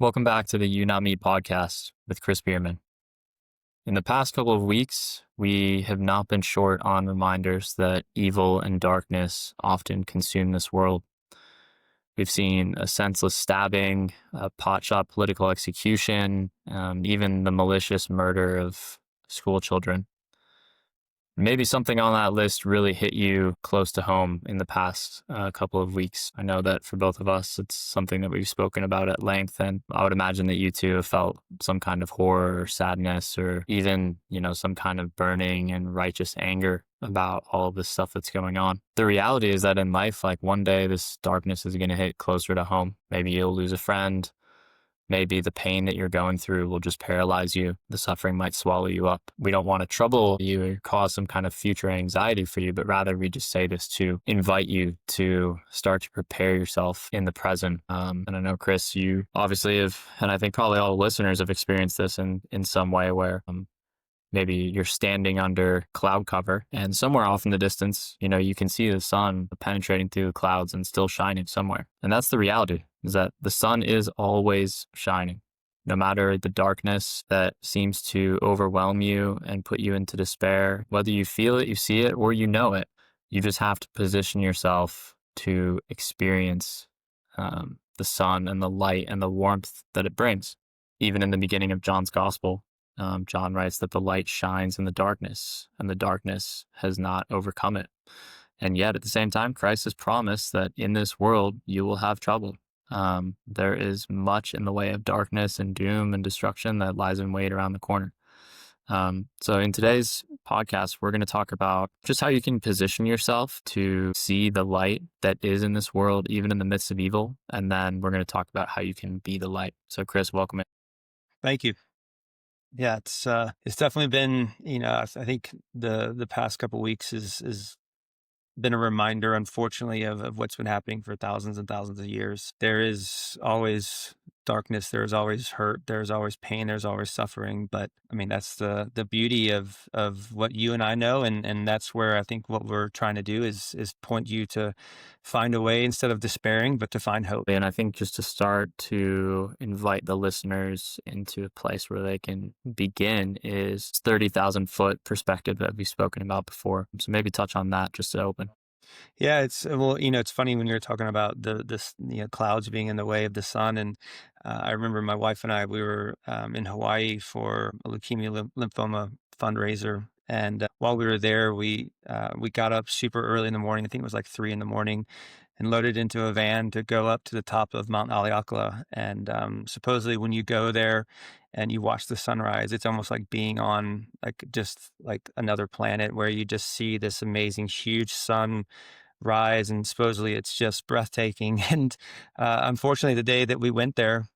Welcome back to the You Not Me podcast with Chris Behrmann. In the past couple of weeks, we have not been short on reminders that evil and darkness often consume this world. We've seen a senseless stabbing, a potshot political execution, even the malicious murder of school children. Maybe something on that list really hit you close to home in the past couple of weeks. I know that for both of us, it's something that we've spoken about at length, and I would imagine that you too have felt some kind of horror or sadness or even, some kind of burning and righteous anger about all of this stuff that's going on. The reality is that in life, like one day this darkness is going to hit closer to home. Maybe you'll lose a friend. Maybe the pain that you're going through will just paralyze you. The suffering might swallow you up. We don't want to trouble you or cause some kind of future anxiety for you, but rather we just say this to invite you to start to prepare yourself in the present. And I know, Chris, you obviously have, and I think probably all listeners have experienced this in some way where maybe you're standing under cloud cover and somewhere off in the distance, you can see the sun penetrating through the clouds and still shining somewhere. And that's the reality, is that the sun is always shining. No matter the darkness that seems to overwhelm you and put you into despair, whether you feel it, you see it, or you know it, you just have to position yourself to experience the sun and the light and the warmth that it brings. Even in the beginning of John's gospel, John writes that the light shines in the darkness, and the darkness has not overcome it. And yet, at the same time, Christ has promised that in this world, you will have trouble. There is much in the way of darkness and doom and destruction that lies in wait around the corner. So in today's podcast, we're going to talk about just how you can position yourself to see the light that is in this world, even in the midst of evil. And then we're going to talk about how you can be the light. So Chris, welcome in. Thank you. Yeah, it's definitely been, I think the past couple of weeks is been a reminder, unfortunately, of what's been happening for thousands and thousands of years. There is always darkness, there's always hurt, there's always pain, there's always suffering. But I mean, that's the beauty of what you and I know, and that's where I think what we're trying to do is point you to find a way instead of despairing, but to find hope. And I think just to start to invite the listeners into a place where they can begin is 30,000 foot perspective that we've spoken about before. So maybe touch on that just to open. Yeah, it's funny when you're talking about this clouds being in the way of the sun, and I remember my wife and I, we were in Hawaii for a leukemia lymphoma fundraiser, and while we were there, we got up super early in the morning. I think it was like 3 a.m. and loaded into a van to go up to the top of Mount Haleakala. And supposedly, when you go there and you watch the sunrise, it's almost like being on just like another planet, where you just see this amazing, huge sun rise, and supposedly it's just breathtaking. And unfortunately, the day that we went there,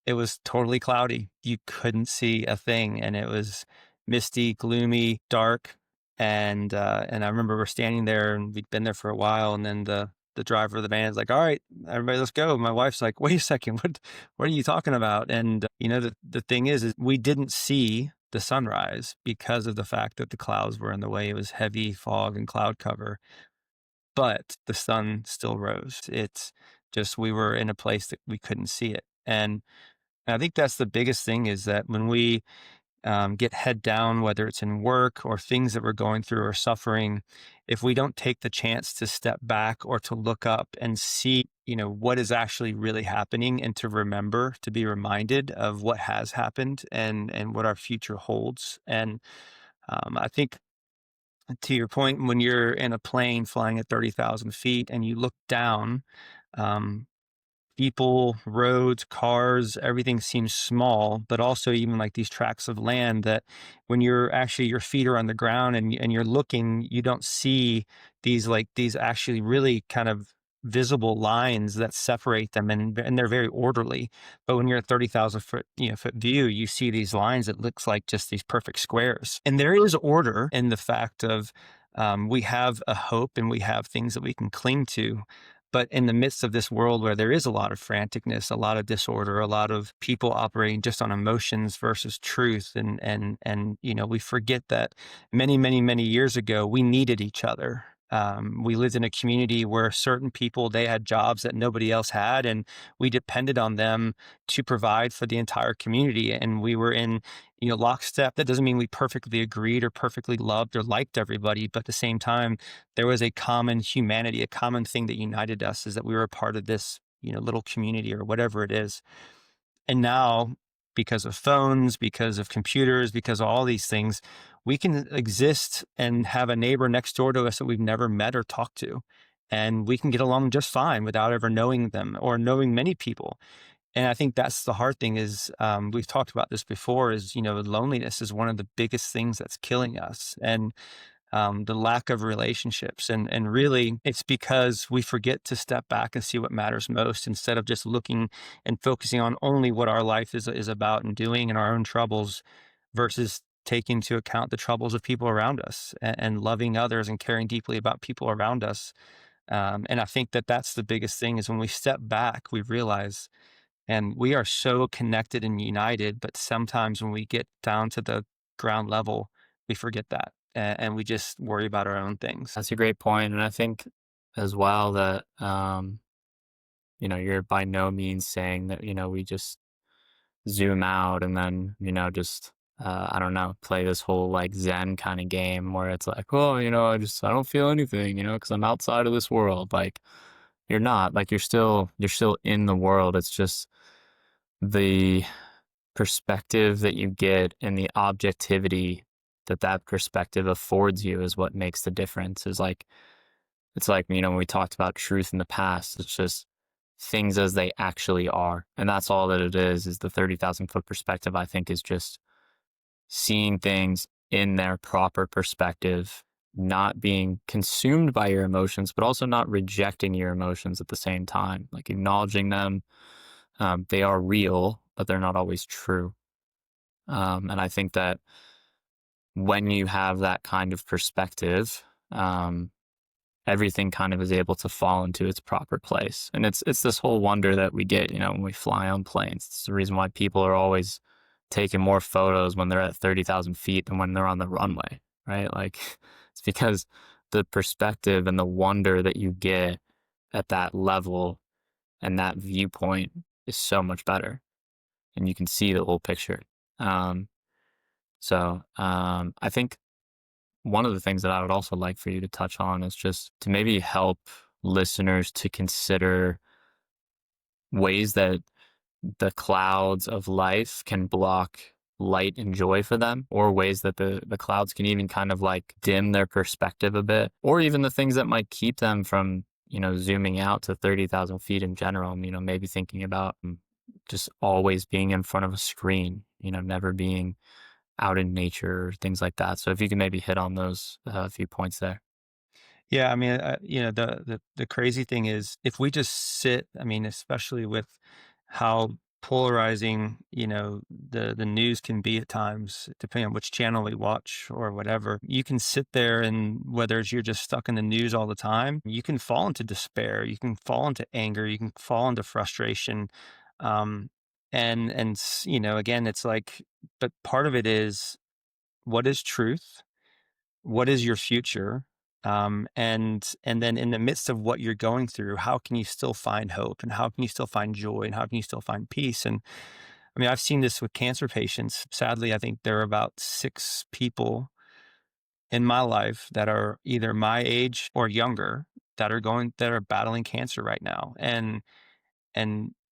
it was totally cloudy. You couldn't see a thing, and it was misty, gloomy, dark. And I remember we're standing there, and we'd been there for a while, and then the driver of the van is like, "All right, everybody, let's go." My wife's like, "Wait a second, what are you talking about?" And the thing is we didn't see the sunrise because of the fact that the clouds were in the way. It was heavy fog and cloud cover, but the sun still rose. It's just we were in a place that we couldn't see it. And I think that's the biggest thing, is that when we get head down, whether it's in work or things that we're going through or suffering, if we don't take the chance to step back or to look up and see, what is actually really happening, and to remember, to be reminded of what has happened and what our future holds. And I think, to your point, when you're in a plane flying at 30,000 feet and you look down, um, people, roads, cars, everything seems small, but also even like these tracts of land that when your feet are on the ground and you're looking, you don't see these actually really kind of visible lines that separate them, and they're very orderly. But when you're at 30,000 foot view, you see these lines that looks like just these perfect squares. And there is order in the fact of we have a hope and we have things that we can cling to. But in the midst of this world where there is a lot of franticness, a lot of disorder, a lot of people operating just on emotions versus truth, and we forget that many, many, many years ago, we needed each other. We lived in a community where certain people, they had jobs that nobody else had, and we depended on them to provide for the entire community. And we were in, lockstep. That doesn't mean we perfectly agreed or perfectly loved or liked everybody, but at the same time, there was a common humanity, a common thing that united us, is that we were a part of this, little community or whatever it is. And now, because of phones, because of computers, because of all these things, we can exist and have a neighbor next door to us that we've never met or talked to. And we can get along just fine without ever knowing them or knowing many people. And I think that's the hard thing is, we've talked about this before, is, loneliness is one of the biggest things that's killing us. And the lack of relationships. And really, it's because we forget to step back and see what matters most instead of just looking and focusing on only what our life is about and doing and our own troubles versus taking into account the troubles of people around us and loving others and caring deeply about people around us. And I think that that's the biggest thing is when we step back, we realize, and we are so connected and united, but sometimes when we get down to the ground level, we forget that and we just worry about our own things. That's a great point, and I think as well that, you're by no means saying that, we just zoom out and then, just, I don't know, play this whole like Zen kind of game where it's like, oh, I don't feel anything, because I'm outside of this world. Like you're not, like you're still in the world. It's just the perspective that you get and the objectivity that that perspective affords you is what makes the difference. It's like, when we talked about truth in the past, it's just things as they actually are. And that's all that it is the 30,000 foot perspective, I think, is just seeing things in their proper perspective, not being consumed by your emotions, but also not rejecting your emotions at the same time, like acknowledging them. They are real, but they're not always true. And I think that when you have that kind of perspective, everything kind of is able to fall into its proper place. And it's this whole wonder that we get, when we fly on planes. It's the reason why people are always taking more photos when they're at 30,000 feet than when they're on the runway, right? Like it's because the perspective and the wonder that you get at that level and that viewpoint is so much better. And you can see the whole picture. I think one of the things that I would also like for you to touch on is just to maybe help listeners to consider ways that the clouds of life can block light and joy for them, or ways that the clouds can even kind of like dim their perspective a bit, or even the things that might keep them from, zooming out to 30,000 feet in general. Maybe thinking about just always being in front of a screen, never being out in nature, or things like that. So if you can maybe hit on those few points there. Yeah, I mean, the crazy thing is if we just sit, I mean, especially with how polarizing, the news can be at times, depending on which channel we watch or whatever. You can sit there and whether it's you're just stuck in the news all the time, you can fall into despair, you can fall into anger, you can fall into frustration. Um, again, it's like, but part of it is what is truth? What is your future? And then in the midst of what you're going through, how can you still find hope and how can you still find joy and how can you still find peace? And I mean, I've seen this with cancer patients. Sadly, I think there are about 6 people in my life that are either my age or younger that are battling cancer right now. And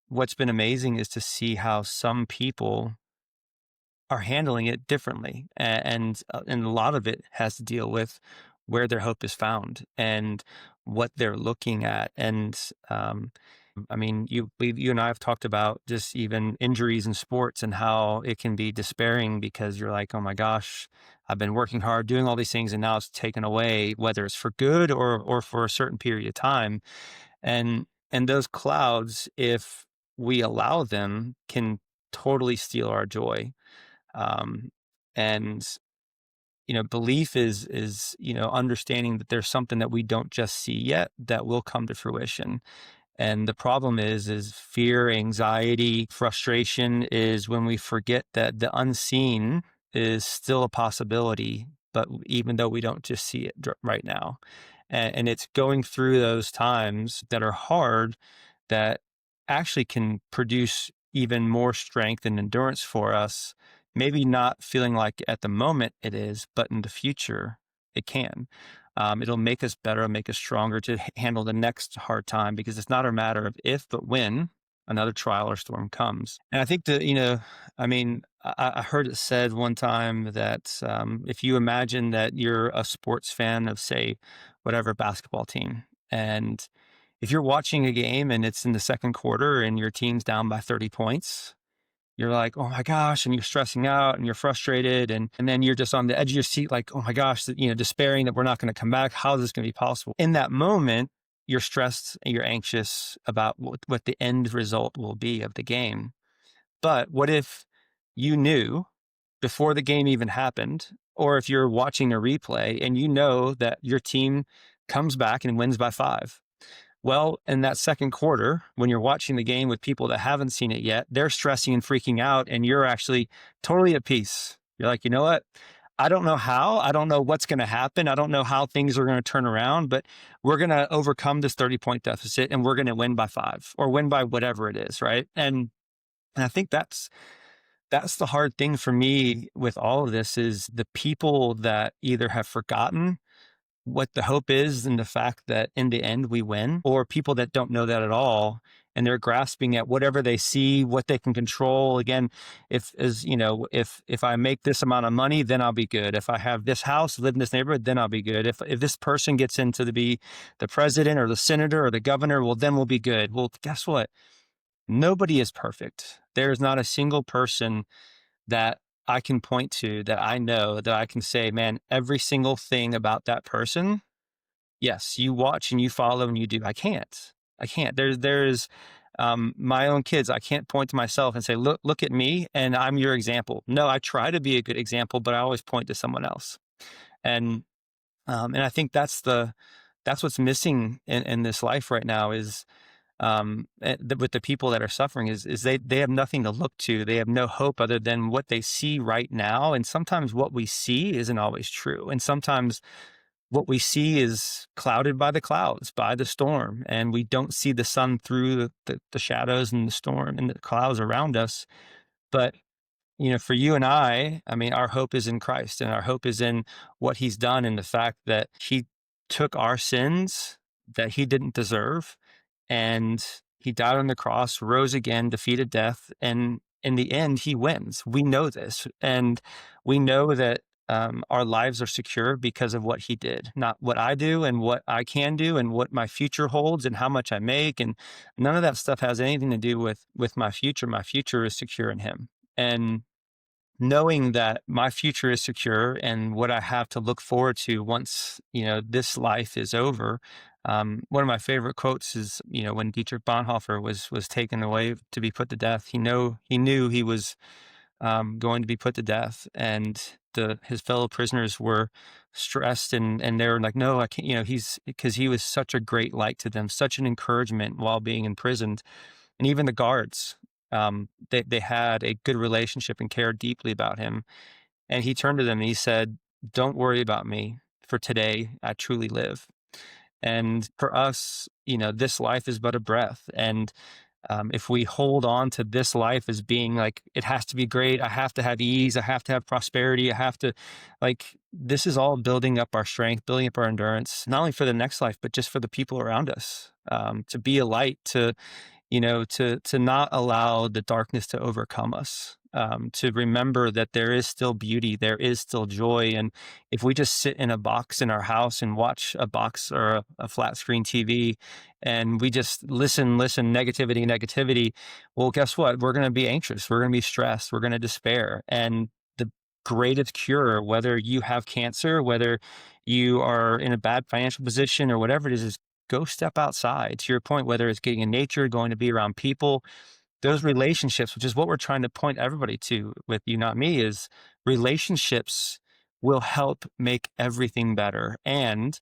what's been amazing is to see how some people are handling it differently. And a lot of it has to deal with where their hope is found and what they're looking at. And I mean, you and I have talked about just even injuries in sports and how it can be despairing because you're like, oh my gosh, I've been working hard doing all these things and now it's taken away, whether it's for good or for a certain period of time. And those clouds, if we allow them, can totally steal our joy. um, and belief is understanding that there's something that we don't just see yet that will come to fruition. And the problem is fear, anxiety, frustration is when we forget that the unseen is still a possibility, but even though we don't just see it right now. And it's going through those times that are hard that actually can produce even more strength and endurance for us. Maybe not feeling like at the moment it is, but in the future it can. It'll make us better, make us stronger to handle the next hard time, because it's not a matter of if, but when another trial or storm comes. And I think that, I mean, I heard it said one time that if you imagine that you're a sports fan of, say, whatever basketball team, and if you're watching a game and it's in the second quarter and your team's down by 30 points, you're like, oh my gosh, and you're stressing out and you're frustrated. And then you're just on the edge of your seat, like, oh my gosh, despairing that we're not going to come back. How is this going to be possible? In that moment, you're stressed and you're anxious about what the end result will be of the game. But what if you knew before the game even happened, or if you're watching a replay and you know that your team comes back and wins by 5? Well, in that second quarter, when you're watching the game with people that haven't seen it yet, they're stressing and freaking out, and you're actually totally at peace. You're like, you know what? I don't know how. I don't know what's going to happen. I don't know how things are going to turn around, but we're going to overcome this 30-point deficit and we're going to win by 5 or win by whatever it is, right? And I think that's the hard thing for me with all of this, is the people that either have forgotten what the hope is and the fact that in the end we win, or people that don't know that at all. And they're grasping at whatever they see, what they can control. Again, if I make this amount of money, then I'll be good. If I have this house, live in this neighborhood, then I'll be good. If this person gets into to be the president or the senator or the governor, well, then we'll be good. Well, guess what? Nobody is perfect. There is not a single person that I can point to, that I know, that I can say, man, every single thing about that person, yes, you watch and you follow and you do. I can't. There's my own kids. I can't point to myself and say, look at me and I'm your example. No, I try to be a good example, but I always point to someone else. And I think that's what's missing in this life right now, is with the people that are suffering, is they have nothing to look to. They have no hope other than what they see right now. And sometimes what we see isn't always true. And sometimes what we see is clouded by the clouds, by the storm, and we don't see the sun through the shadows and the storm and the clouds around us. But for you and I mean, our hope is in Christ, and our hope is in what he's done, and the fact that he took our sins that he didn't deserve, and he died on the cross, rose again, defeated death. And in the end, he wins. We know this. And we know that our lives are secure because of what he did, not what I do and what I can do and what my future holds and how much I make. And none of that stuff has anything to do with my future. My future is secure in him. And knowing that my future is secure and what I have to look forward to once, this life is over. One of my favorite quotes is, when Dietrich Bonhoeffer was taken away to be put to death, he knew he was going to be put to death, and his fellow prisoners were stressed, and they were like, no, I can't, because he was such a great light to them, such an encouragement while being imprisoned. And even the guards, they had a good relationship and cared deeply about him. And he turned to them and he said, don't worry about me, for today I truly live. And for us, this life is but a breath. And if we hold on to this life as being like, it has to be great, I have to have ease, I have to have prosperity, I have to, this is all building up our strength, building up our endurance, not only for the next life, but just for the people around us, to be a light, to not allow the darkness to overcome us, to remember that there is still beauty, there is still joy. And if we just sit in a box in our house and watch a box or a flat screen TV, and we just listen, negativity, well, guess what? We're going to be anxious. We're going to be stressed. We're going to despair. And the greatest cure, whether you have cancer, whether you are in a bad financial position or whatever it is go step outside. To your point, whether it's getting in nature, going to be around people, those relationships, which is what we're trying to point everybody to with You Not Me, is relationships will help make everything better. And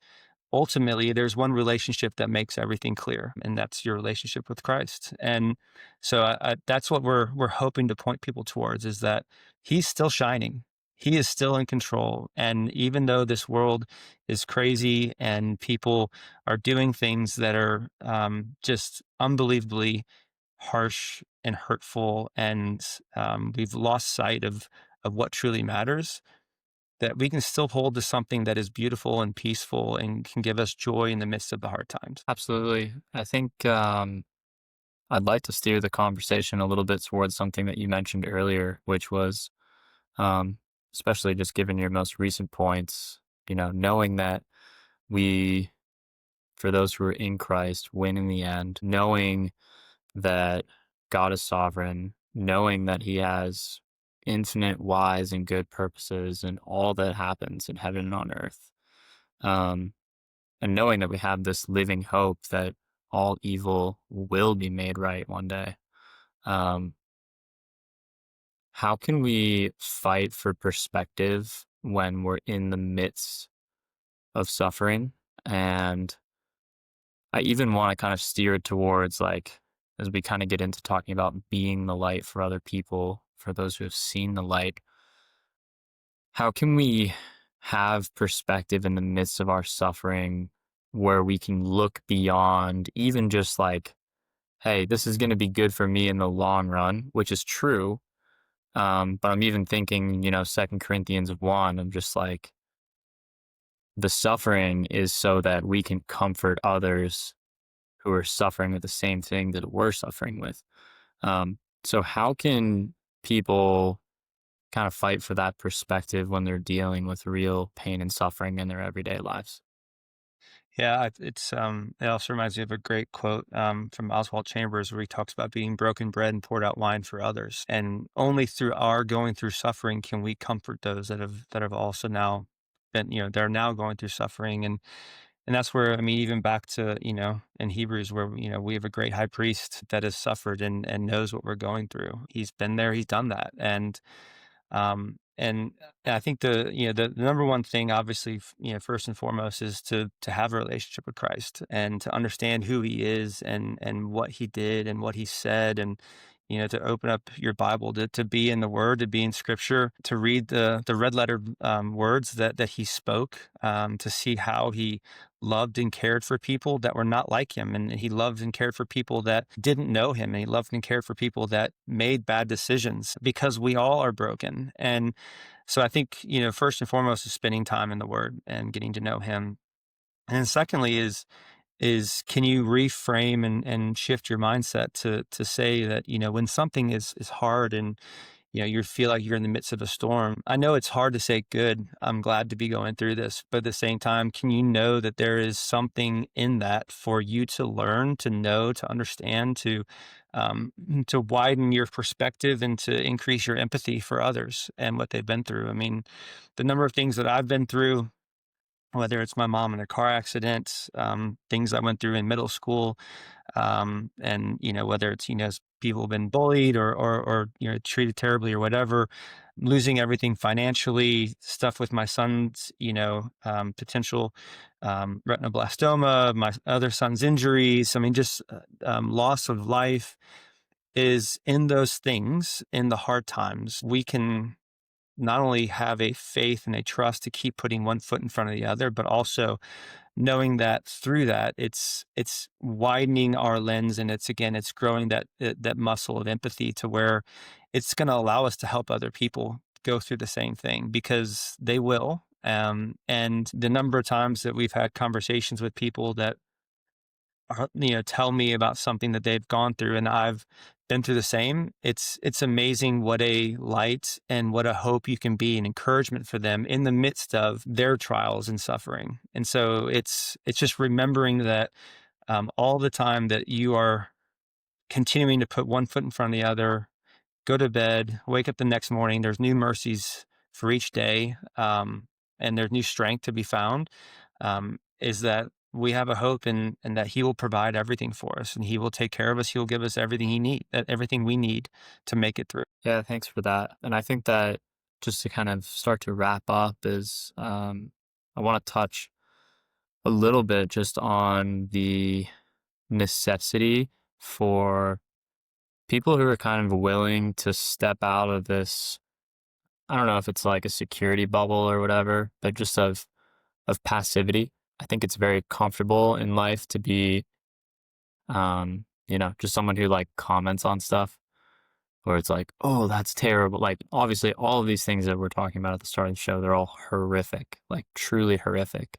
ultimately, there's one relationship that makes everything clear, and that's your relationship with Christ. And so that's what we're hoping to point people towards, is that he's still shining. he is still in control. And even though this world is crazy and people are doing things that are just unbelievably harsh and hurtful, and we've lost sight of what truly matters, that we can still hold to something that is beautiful and peaceful and can give us joy in the midst of the hard times. Absolutely. I think I'd like to steer the conversation a little bit towards something that you mentioned earlier, which was um, especially just given your most recent points, knowing that we, for those who are in Christ, win in the end, knowing that God is sovereign, knowing that He has infinite wise and good purposes in all that happens in heaven and on earth. Um, and knowing that we have this living hope that all evil will be made right one day. Um, how can we fight for perspective when we're in the midst of suffering? And I even want to kind of steer it towards, like, as we kind of get into talking about being the light for other people, for those who have seen the light, how can we have perspective in the midst of our suffering where we can look beyond even just like, hey, this is going to be good for me in the long run, which is true. But I'm even thinking, 2 Corinthians 1, I'm just like, the suffering is so that we can comfort others who are suffering with the same thing that we're suffering with. So how can people kind of fight for that perspective when they're dealing with real pain and suffering in their everyday lives? Yeah, it also reminds me of a great quote from Oswald Chambers, where he talks about being broken bread and poured out wine for others. And only through our going through suffering can we comfort those that have also now been, they're now going through suffering. And that's where, I mean, even back to, in Hebrews, where, we have a great high priest that has suffered and knows what we're going through. He's been there, he's done that. And I think the number one thing, obviously, first and foremost, is to have a relationship with Christ and to understand who He is and what He did and what He said, and to open up your Bible, to be in the Word, to be in Scripture, to read the red letter words that He spoke, to see how He loved and cared for people that were not like Him, and He loved and cared for people that didn't know Him, and He loved and cared for people that made bad decisions, because we all are broken. And so I think, first and foremost is spending time in the Word and getting to know Him. And then secondly is can you reframe and shift your mindset to say that, when something is hard, and you feel like you're in the midst of a storm. I know it's hard to say, good, I'm glad to be going through this. But at the same time, can you know that there is something in that for you to learn, to know, to understand, to widen your perspective and to increase your empathy for others and what they've been through? I mean, the number of things that I've been through, whether it's my mom in a car accident, things I went through in middle school, and whether it's people have been bullied or treated terribly or whatever, losing everything financially, stuff with my son's potential retinoblastoma, my other son's injuries. I mean, just loss of life. Is in those things, in the hard times, we can not only have a faith and a trust to keep putting one foot in front of the other, but also knowing that through that, it's widening our lens, and it's growing that muscle of empathy, to where it's going to allow us to help other people go through the same thing, because they will. And the number of times that we've had conversations with people that tell me about something that they've gone through, and I've been through the same. It's amazing what a light and what a hope you can be, an encouragement for them in the midst of their trials and suffering. And so it's just remembering that all the time that you are continuing to put one foot in front of the other, go to bed, wake up the next morning. There's new mercies for each day, and there's new strength to be found. Is that we have a hope, and that He will provide everything for us, and He will take care of us. He'll give us everything we need to make it through. Yeah, thanks for that. And I think that just to kind of start to wrap up is I want to touch a little bit just on the necessity for people who are kind of willing to step out of this I don't know if it's like a security bubble or whatever, but just of passivity. I think it's very comfortable in life to be, just someone who like comments on stuff where it's like, oh, that's terrible. Like, obviously, all of these things that we're talking about at the start of the show, they're all horrific, like truly horrific.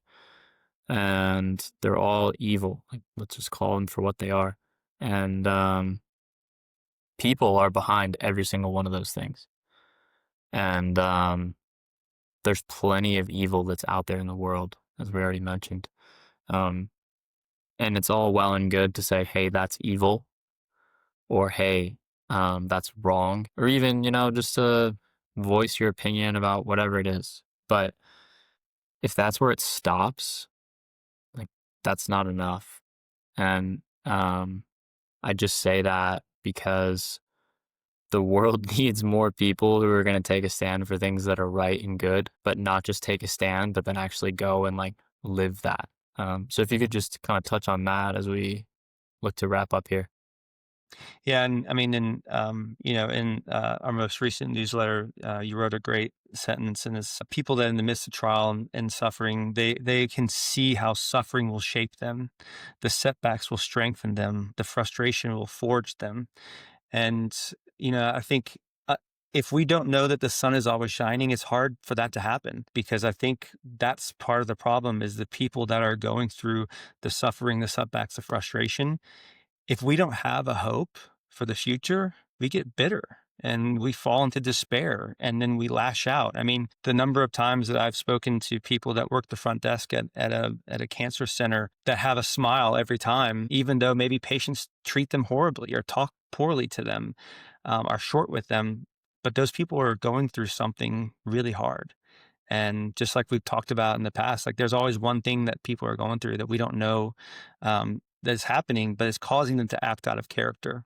And they're all evil. Like, let's just call them for what they are. And people are behind every single one of those things. And there's plenty of evil that's out there in the world, as we already mentioned. Um, and it's all well and good to say, hey, that's evil, or hey, that's wrong, or even, just to voice your opinion about whatever it is. But if that's where it stops, like, that's not enough. And I just say that because the world needs more people who are going to take a stand for things that are right and good, but not just take a stand, but then actually go and like live that. So if you could just kind of touch on that as we look to wrap up here. Yeah, and I mean, in our most recent newsletter, you wrote a great sentence, and it's people that in the midst of trial and suffering, they can see how suffering will shape them, the setbacks will strengthen them, the frustration will forge them, and I think. If we don't know that the sun is always shining, it's hard for that to happen because I think that's part of the problem is the people that are going through the suffering, the setbacks, the frustration if we don't have a hope for the future, we get bitter and we fall into despair and then we lash out. I mean, the number of times that I've spoken to people that work the front desk at a cancer center that have a smile every time, even though maybe patients treat them horribly or talk poorly to them, are short with them. But those people are going through something really hard. And just like we've talked about in the past, like there's always one thing that people are going through that we don't know that's happening, but it's causing them to act out of character.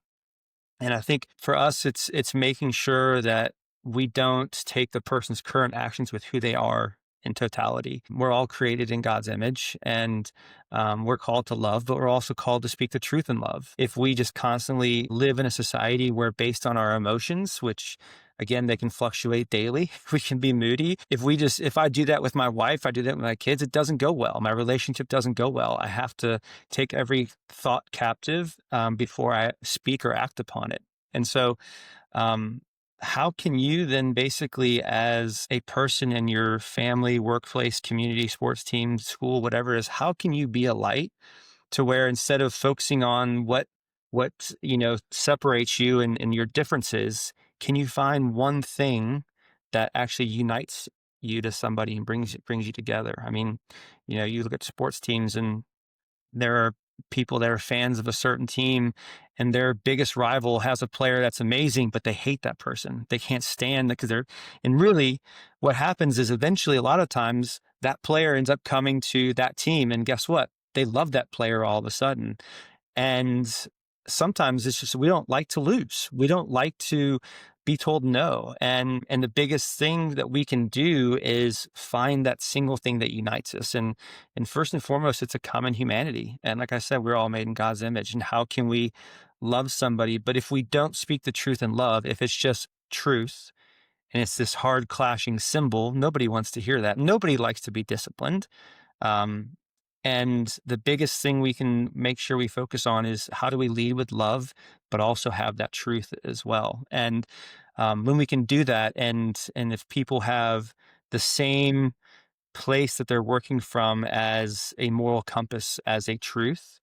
And I think for us, it's making sure that we don't take the person's current actions with who they are in totality. We're all created in God's image, and we're called to love, but we're also called to speak the truth in love. If we just constantly live in a society where, based on our emotions, which again, they can fluctuate daily. We can be moody. If I do that with my wife, I do that with my kids, it doesn't go well. My relationship doesn't go well. I have to take every thought captive before I speak or act upon it. And so, um, how can you then basically, as a person in your family, workplace, community, sports team, school, whatever it is, how can you be a light to where instead of focusing on what separates you and your differences, can you find one thing that actually unites you to somebody and brings you together? I mean, you look at sports teams and there are people that are fans of a certain team and their biggest rival has a player that's amazing, but they hate that person. They can't stand it and really what happens is eventually a lot of times that player ends up coming to that team. And guess what? They love that player all of a sudden. And sometimes it's just we don't like to lose. We don't like to be told no. And the biggest thing that we can do is find that single thing that unites us. And first and foremost, it's a common humanity. And like I said, we're all made in God's image. And how can we love somebody? But if we don't speak the truth in love, if it's just truth and it's this hard clashing symbol, nobody wants to hear that. Nobody likes to be disciplined. Um, and the biggest thing we can make sure we focus on is how do we lead with love, but also have that truth as well. And when we can do that, and if people have the same place that they're working from as a moral compass, as a truth,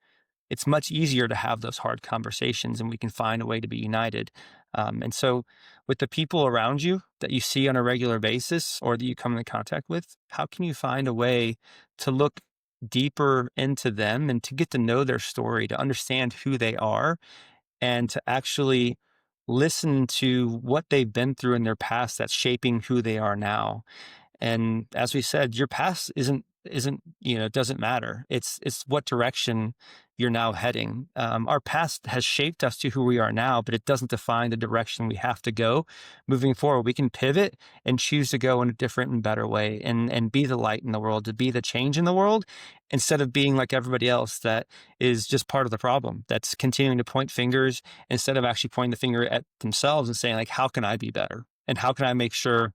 it's much easier to have those hard conversations and we can find a way to be united. And so, with the people around you that you see on a regular basis or that you come into contact with, how can you find a way to look deeper into them and to get to know their story, to understand who they are, and to actually listen to what they've been through in their past that's shaping who they are now? And as we said, your past isn't doesn't matter. It's what direction you're now heading. Our past has shaped us to who we are now, but it doesn't define the direction we have to go moving forward. We can pivot and choose to go in a different and better way, and be the light in the world, to be the change in the world, instead of being like everybody else that is just part of the problem, that's continuing to point fingers instead of actually pointing the finger at themselves and saying like, how can I be better, and how can I make sure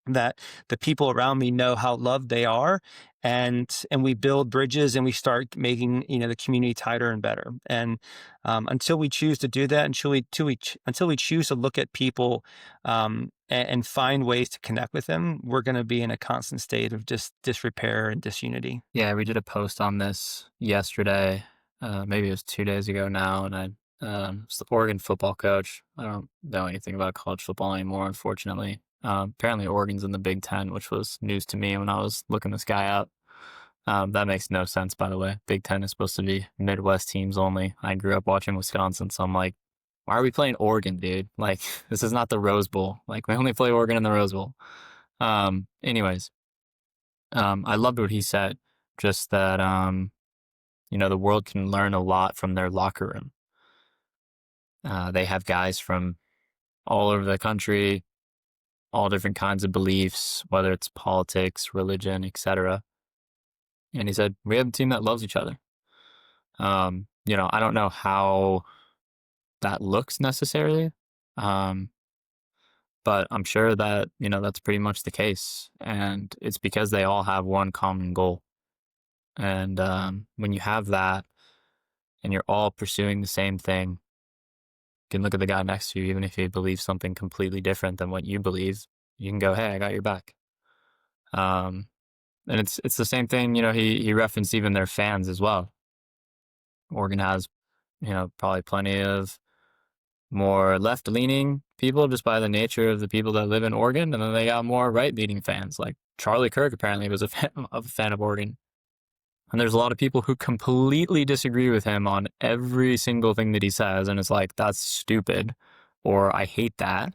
that the people around me know how loved they are, and we build bridges and we start making, the community tighter and better. And until we choose to do that, until we choose to look at people and find ways to connect with them, we're going to be in a constant state of just disrepair and disunity. Yeah, we did a post on this yesterday. Maybe it was 2 days ago now, and I was the Oregon football coach. I don't know anything about college football anymore, unfortunately. Apparently, Oregon's in the Big Ten, which was news to me when I was looking this guy up. That makes no sense, by the way. Big Ten is supposed to be Midwest teams only. I grew up watching Wisconsin, so I'm like, why are we playing Oregon, dude? Like, this is not the Rose Bowl. Like, we only play Oregon in the Rose Bowl. Anyways, I loved what he said, just that, the world can learn a lot from their locker room. They have guys from all over the country, all different kinds of beliefs, whether it's politics, religion, etc. And he said, we have a team that loves each other. I don't know how that looks necessarily, um, but I'm sure that, that's pretty much the case. And it's because they all have one common goal. And when you have that and you're all pursuing the same thing, you can look at the guy next to you, even if he believes something completely different than what you believe, you can go, hey, I got your back. And it's the same thing, he referenced even their fans as well. Oregon has, probably plenty of more left-leaning people just by the nature of the people that live in Oregon. And then they got more right-leaning fans. Like Charlie Kirk apparently was a fan of Oregon. And there's a lot of people who completely disagree with him on every single thing that he says. And it's like, that's stupid, or I hate that,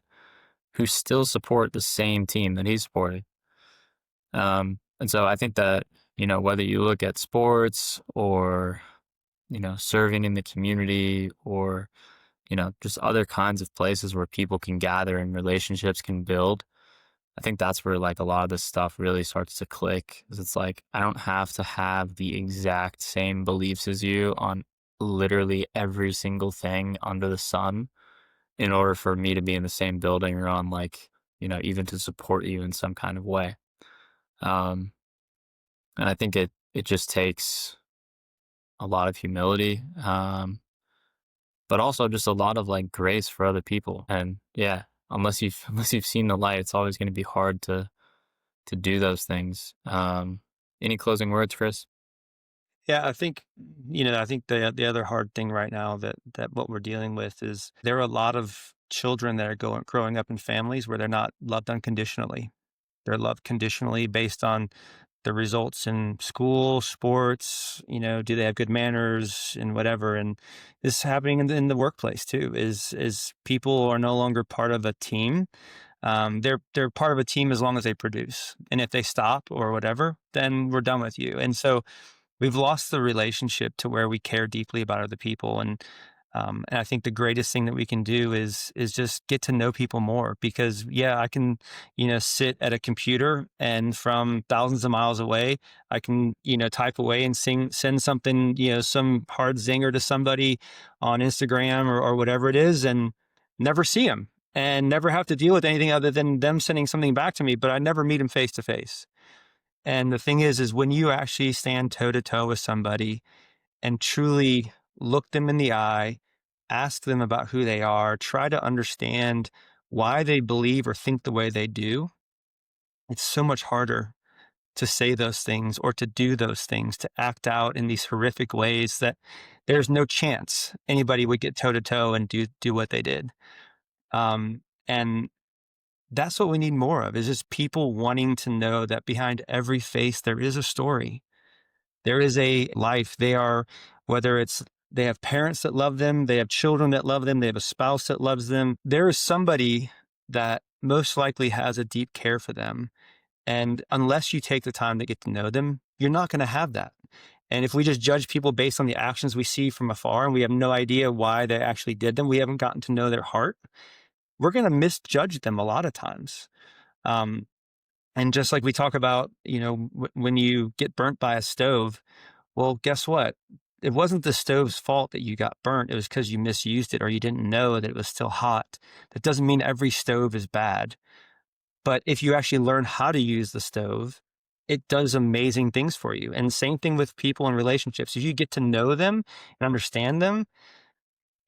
who still support the same team that he supported. And so I think that, whether you look at sports or, serving in the community or, just other kinds of places where people can gather and relationships can build, I think that's where like a lot of this stuff really starts to click. Is it's like, I don't have to have the exact same beliefs as you on literally every single thing under the sun in order for me to be in the same building or on like, even to support you in some kind of way. Um, and I think it just takes a lot of humility, but also just a lot of like grace for other people. And yeah, unless you've seen the light, it's always going to be hard to do those things. Any closing words, Chris? Yeah, I think the other hard thing right now that what we're dealing with is there are a lot of children that are growing up in families where they're not loved unconditionally. They're loved conditionally based on the results in school, sports, do they have good manners and whatever. And this is happening in the workplace too, is people are no longer part of a team. They're part of a team as long as they produce. And if they stop or whatever, then we're done with you. And so we've lost the relationship to where we care deeply about other people. And I think the greatest thing that we can do is just get to know people more, because yeah, I can, sit at a computer and from thousands of miles away, I can, type away and send something, some hard zinger to somebody on Instagram or whatever it is, and never see them and never have to deal with anything other than them sending something back to me, but I never meet them face to face. And the thing is when you actually stand toe to toe with somebody and truly look them in the eye, ask them about who they are, try to understand why they believe or think the way they do, it's so much harder to say those things or to do those things, to act out in these horrific ways that there's no chance anybody would get toe to toe and do what they did. And that's what we need more of, is just people wanting to know that behind every face, there is a story. There is a life. Whether it's they have parents that love them, they have children that love them, they have a spouse that loves them. There is somebody that most likely has a deep care for them. And unless you take the time to get to know them, you're not going to have that. And if we just judge people based on the actions we see from afar and we have no idea why they actually did them, we haven't gotten to know their heart, we're going to misjudge them a lot of times. And just like we talk about, when you get burnt by a stove, well, guess what? It wasn't the stove's fault that you got burnt. It was because you misused it or you didn't know that it was still hot. That doesn't mean every stove is bad. But if you actually learn how to use the stove, it does amazing things for you. And same thing with people and relationships. If you get to know them and understand them,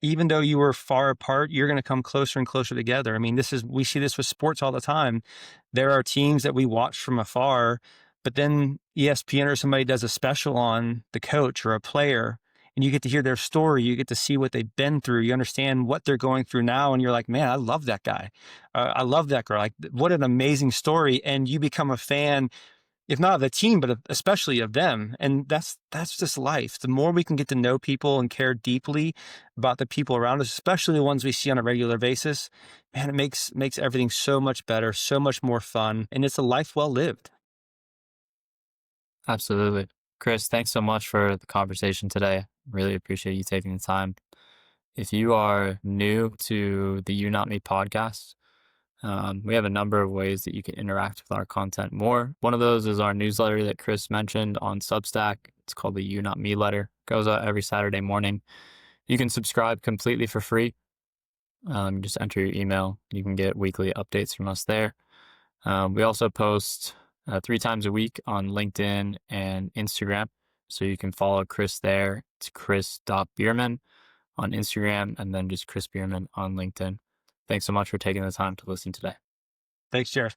even though you were far apart, you're going to come closer and closer together. I mean, we see this with sports all the time. There are teams that we watch from afar, but then ESPN or somebody does a special on the coach or a player, and you get to hear their story. You get to see what they've been through. You understand what they're going through now. And you're like, man, I love that guy. I love that girl. Like, what an amazing story. And you become a fan, if not of the team, but especially of them. And that's just life. The more we can get to know people and care deeply about the people around us, especially the ones we see on a regular basis, man, it makes everything so much better, so much more fun, and it's a life well lived. Absolutely. Chris, thanks so much for the conversation today. Really appreciate you taking the time. If you are new to the You Not Me podcast, we have a number of ways that you can interact with our content more. One of those is our newsletter that Chris mentioned on Substack. It's called the You Not Me letter. It goes out every Saturday morning. You can subscribe completely for free. Just enter your email. You can get weekly updates from us there. We also post 3 times a week on LinkedIn and Instagram. So you can follow Chris there. It's chris.behrmann on Instagram, and then just Chris Behrmann on LinkedIn. Thanks so much for taking the time to listen today. Thanks, Jared.